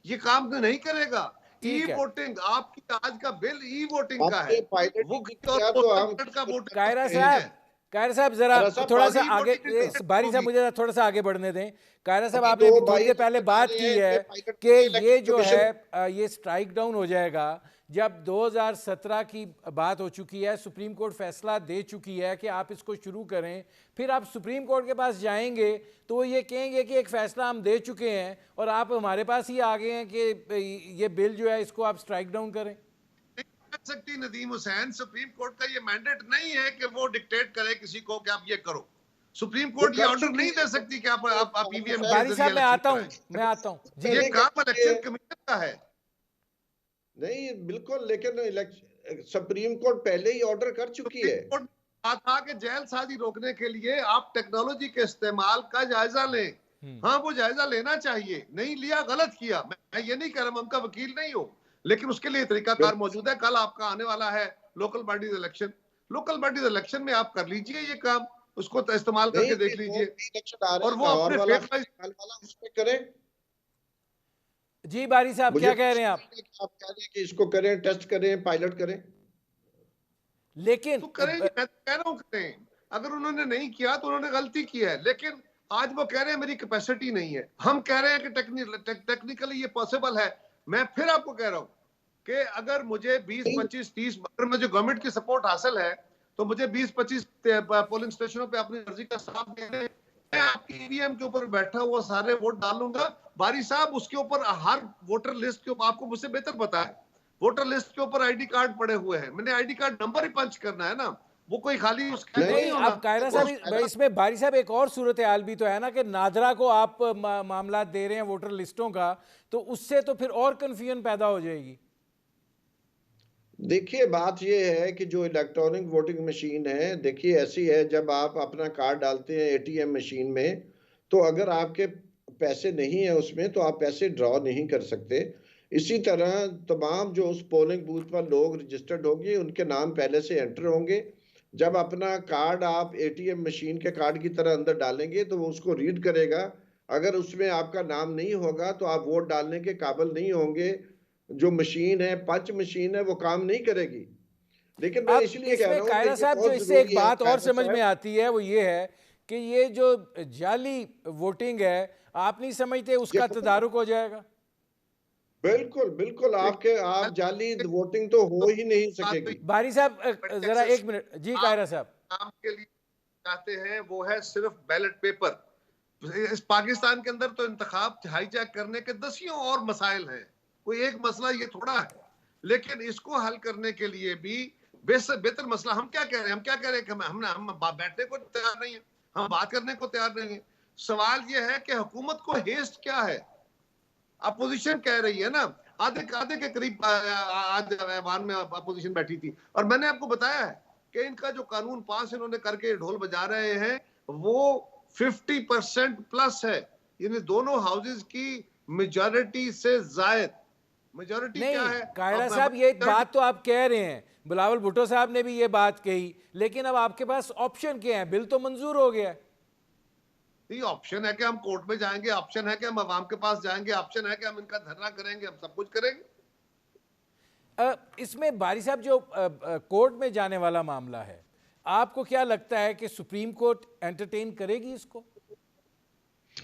ये काम तो नहीं करेगा। ई ठीक है वोटिंग, आपकी आज का बिल ई वोटिंग का है, आपने पायलट वो ही नहीं किसी और किया तो पोस्टल हम बैलेट का किसको वोटिंग कायरा कहें? नहीं है। साहब, कायरा साहब जरा खैरा साहब, थोड़ा सा ई आगे, वोटिंग की बारी साहब होगी। मुझे जरा थोड़ा सा आगे बढ़ने दें। कायरा साहब अभी आपने दो अभी थोड़ी भाई देर तो पहले बता बात रहे की हैं है कि पायलट कि ये इलेक्शन जो कमीशन है ये स्ट्राइक डाउन हो जाएगा जब 2017 की बात हो चुकी है, सुप्रीम कोर्ट फैसला दे चुकी है कि आप इसको शुरू करें। फिर आप सुप्रीम कोर्ट के पास जाएंगे तो वो ये कहेंगे कि एक फ़ैसला हम दे चुके हैं और आप हमारे पास ही आ गए हैं कि ये बिल जो है इसको आप स्ट्राइक डाउन करें। नहीं कर सकती नदीम हुसैन, सुप्रीम कोर्ट का ये मैंडेट नहीं है कि वो डिक्टेट करे किसी को कि आप ये करो। सुप्रीम कोर्ट ये कर ऑर्डर चुकी नहीं दे है। सकती कि आप ईवीएम के बारी जरिए साहब मैं इलेक्शन आता हूं, कराएं। मैं आता हूं जी। ये काम इलेक्शन देखिए, कमीशन का है। नहीं बिल्कुल, लेकिन सुप्रीम कोर्ट पहले ही ऑर्डर कर चुकी सुप्रीम है। कोर्ट ने कहा था कि जेलसाजी रोकने के लिए आप टेक्नोलॉजी के इस्तेमाल का जायजा लें। हाँ, वो जायजा लेना चाहिए, नहीं लिया गलत किया। मैं ये नहीं कह रहा, मैं उनका वकील नहीं हूं, लेकिन उसके लिए तरीकाकार मौजूद है। कल आपका आने वाला है local bodies election, local bodies election में आप कर लीजिए ये काम, उसको तो इस्तेमाल नहीं, करके देख वो लीजिए, इलेक्शन आ रहे और हैं वो लाहौर अपने वाला, फेवर वाइज। खाल वाला, उसमें करें। जी बारी साहब मुझे क्या कह रहे हैं आप? आप कह रहे हैं कि इसको करें, टेस्ट करें, पायलट करें। लेकिन तो करेंगे, मैं तो कह रहा हूं करें। अगर उन्होंने नहीं किया तो उन्होंने गलती की है, लेकिन आज वो कह रहे हैं मेरी कैपेसिटी नहीं है। हम कह रहे हैं कि टेक्निकली ये पॉसिबल है। मैं फिर आपको कह रहा हूं कि अगर मुझे 20, 25, 30, अगर मुझे गवर्नमेंट की सपोर्ट हासिल है तो मुझे 20, 25 पोलिंग स्टेशनों पे अपनी मर्जी का साथ देने, मैं आपकी ईवीएम के ऊपर बैठा हुआ सारे वोट डालूंगा। बारी साहब उसके ऊपर हर वोटर लिस्ट के ऊपर, आपको मुझसे बेहतर पता है, वोटर लिस्ट के ऊपर आईडी कार्ड पड़े हुए हैं। मैंने आईडी कार्ड नंबर ही पंच करना है ना, वो कोई खाली उसका तो नहीं, नहीं, नहीं होना। अब कायरा वो साहब इसमें बारी साहब एक और सूरत हाल भी तो है ना कि नादरा को आप मामला दे रहे हैं वोटर लिस्टों का, तो उससे तो फिर और कंफ्यूजन पैदा हो जाएगी। देखिए, बात यह है कि जो इलेक्ट्रॉनिक वोटिंग मशीन है, देखिए ऐसी है, जब आप अपना कार्ड डालते हैं एटीएम मशीन में, तो अगर आपके पैसे नहीं है उसमें, तो आप पैसे ड्रॉ नहीं कर सकते। इसी तरह तमाम जो उस पोलिंग बूथ पर लोग रजिस्टर्ड होंगे, उनके नाम पहले से एंटर होंगे। जब अपना कार्ड आप एटीएम मशीन के कार्ड की तरह अंदर डालेंगे, तो वो उसको रीड करेगा। अगर उसमें आपका नाम नहीं होगा, तो आप वोट डालने के काबिल नहीं होंगे। जो मशीन है, पंच मशीन है, वो काम नहीं करेगी। लेकिन मैं अब इसलिए कह इसमें रहा हूं कि कायरा ये साहब जो बहुत इससे एक जरूरी है बात और कायदा समझ में साहब। आती है वो ये है कि ये जो जाली वोटिंग है, आप नहीं समझते उसका ये तदारुक हो जाएगा? बिल्कुल बिल्कुल, आप जाली वोटिंग तो हो ही नहीं सकेगी। बारी साहब जरा टेक्सास एक मिनट जी। आप कायरा साहब काम के लिए चाहते हैं वो है सिर्फ बैलेट पेपर। इस पाकिस्तान के अंदर तो इंतखाब हाईजैक करने के दसियों और मसाइल हैं, कोई एक मसला ये थोड़ा है। लेकिन इसको हल करने के लिए भी बेहतर मसला, हम क्या कह रहे हैं, हम क्या कह रहे हैं कि हम बैठने को तैयार नहीं है, हम बात करने को तैयार नहीं है। सवाल ये है कि हुकूमत को हेस्ट क्या है। अपोजिशन कह रही है ना, आधे आधे के करीब आज ऐवान में अपोजिशन बैठी थी, और मैंने आपको बताया है कि इनका जो कानून पास इन्होंने करके ढोल बजा रहे हैं वो 50% प्लस है, यानी दोनों हाउसेज की मेजॉरिटी से जायद। मेजॉरिटी क्या नहीं, है कायरा अब साहब ये majority- बात तो आप कह रहे हैं, बिलावल भुट्टो साहब ने भी ये बात कही, लेकिन अब आपके पास ऑप्शन क्या है? बिल तो मंजूर हो गया है। नहीं, ऑप्शन है कि हम कोर्ट में जाएंगे, ऑप्शन है कि हम अवाम के पास जाएंगे, ऑप्शन है कि हम इनका धरना करेंगे, हम सब कुछ करेंगे। इसमें बारी साहब जो कोर्ट में जाने वाला मामला है, आपको क्या लगता है कि सुप्रीम कोर्ट एंटरटेन करेगी इसको?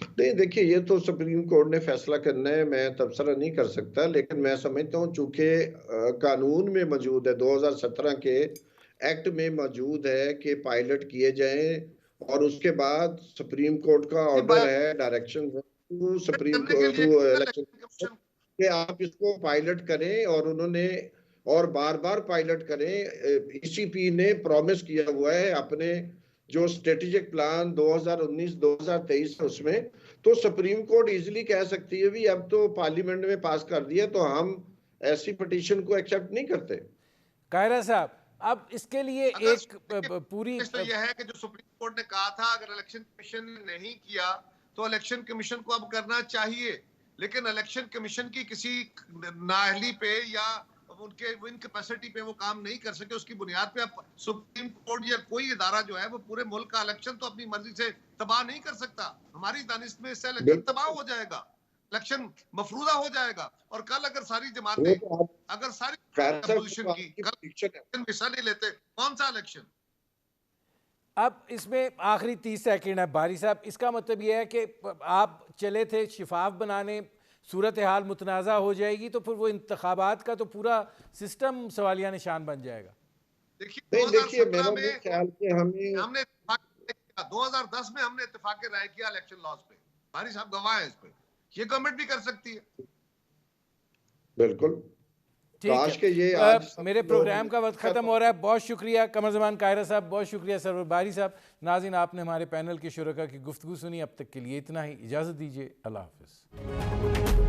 नहीं, देखिए, ये तो सुप्रीम कोर्ट ने फैसला करना है, मैं तबसरा नहीं कर सकता। लेकिन मैं समझता हूँ चूंकि कानून में मौजूद है, 2017 के एक्ट में मौजूद है कि पायलट किए जाएं, और उसके बाद सुप्रीम कोर्ट का नहीं, ऑर्डर है, डायरेक्शन टू सुप्रीम करने के लिए टू इलेक्शन कमीशन कि आप इसको पायलट करें, और उन्होंने और बार बार पायलट करें। ईसीपी ने प्रॉमिस किया हुआ है अपने जो स्ट्रेटेजिक प्लान 2019-2023 उसमें। तो सुप्रीम कोर्ट इजीली कह सकती है भी अब तो पार्लियामेंट में पास कर दिया, तो हम ऐसी पिटीशन को एक्सेप्ट नहीं करते। कायरा साहब अब इसके लिए एक अगर पूरी तो यह है कि जो सुप्रीम कोर्ट ने कहा था अगर इलेक्शन कमीशन ने नहीं किया तो इलेक्शन कमीशन को अब करना चाहिए, लेकिन इलेक्शन कमीशन की किसी नाअहली पे या उनके इनकैपेसिटी पे वो काम नहीं कर सके, उसकी बुनियाद पे अब सुप्रीम कोर्ट या कोई इदारा जो है वो पूरे मुल्क का इलेक्शन तो अपनी मर्जी से तबाह नहीं कर सकता। हमारी दानिश में इससे इलेक्शन तबाह हो जाएगा, इलेक्शन मफरूजा हो जाएगा। और कल अगर सारी वो जमातें, तो आप अगर सारी फैसला अपोजिशन की आपकी कल prediction है। हिस्सा नहीं लेते, कौन सा इलेक्शन? अब इसमें आखिरी 30 सेकंड है बारी साहब, इसका मतलब यह है कि आप चले थे शिफाफ बनाने, सूरत हाल मुतनाज़ा हो जाएगी तो फिर वो इंतखाबात का तो पूरा सिस्टम सवालिया निशान बन जाएगा। देखिए नहीं, देखिए, 2017 मेरा में नहीं ख्याल कि हमें हमने इत्तेफाक किया, 2010 में हमने इत्तेफाक राय किया इलेक्शन लॉज पे, भारी साहब गवाह है इस पे, ये गवर्नमेंट भी कर सकती है। बिल्कुल ठीक काश है। के ये आज सब मेरे लोग प्रोग्राम का वक्त ख़त्म हो रहा है। बहुत शुक्रिया कमर ज़मान कायरा साहब, बहुत शुक्रिया सरवर बारी साहब। नाज़रीन, आपने हमारे पैनल के शुरका की गुफ्तगू सुनी। अब तक के लिए इतना ही, इजाज़त दीजिए। अल्लाह हाफ़िज़।